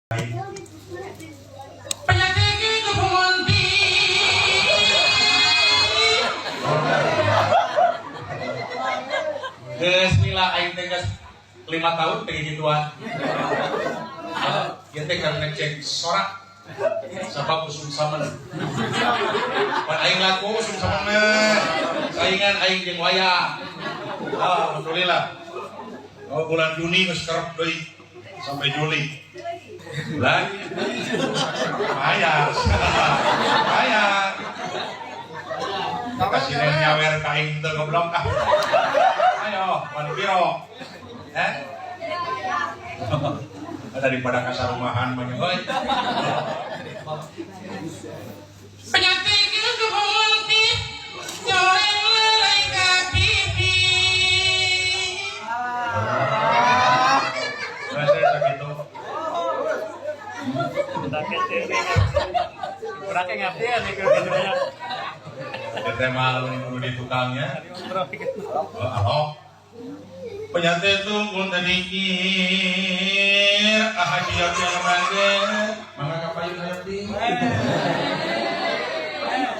Bismillah aing teh geus 5 tahun teh gituan. Ieu teh keur ngecek sorak. Sabab usum samen. Pan aing laku usum samen saingan aing jeung wayah. Alhamdulillah. Bulan Juni geus kerep deui sampai Juli. Bulan bayar. Bayar. Kasih nyawer ka aing teu goblok ah. Ayo, pan piro? Daripada kasar rumahan mah euy. Penyakit itu kemunti nyoreng lelai ka pipi. Rasa sakitu. Sakit ini. Kurang ngertian nih kerjanya. Teh malu kudu di tukangnya. Halo. Penyakit itu pun tadikir ahadiat yang mangga mangga kapayun hayati.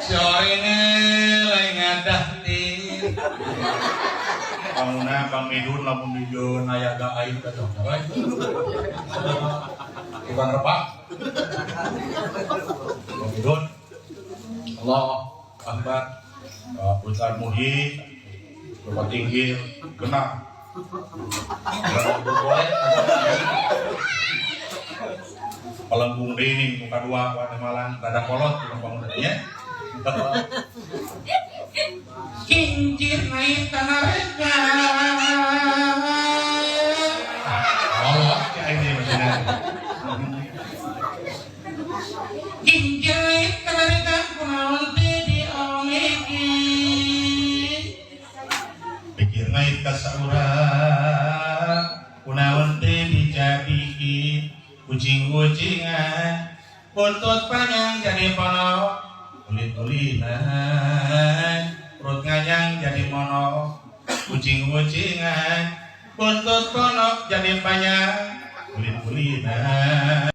Sorene lain ngadah ti. Panguna Bang Midun lamun dijieun aya da aing ka tong coy. Tukang rebak. Bang Midun. Allah Akbar. Putar muhi. Coba tinggi kena. Pelembung dening muka dua warna malang rada kolot di bangun tadinya. Kincir naik tanah rega. Kolot ya ini maksudnya. Kincir naik tanah rega kunaon teh diomeki. Pikir naik ka saurang kunaon teh dijadiin kucing-kucingan buntut panjang jadi ponok kulit-kulitan perut ngajang jadi monok kucing-kucingan buntut ponok jadi panjang kulit-kulitan.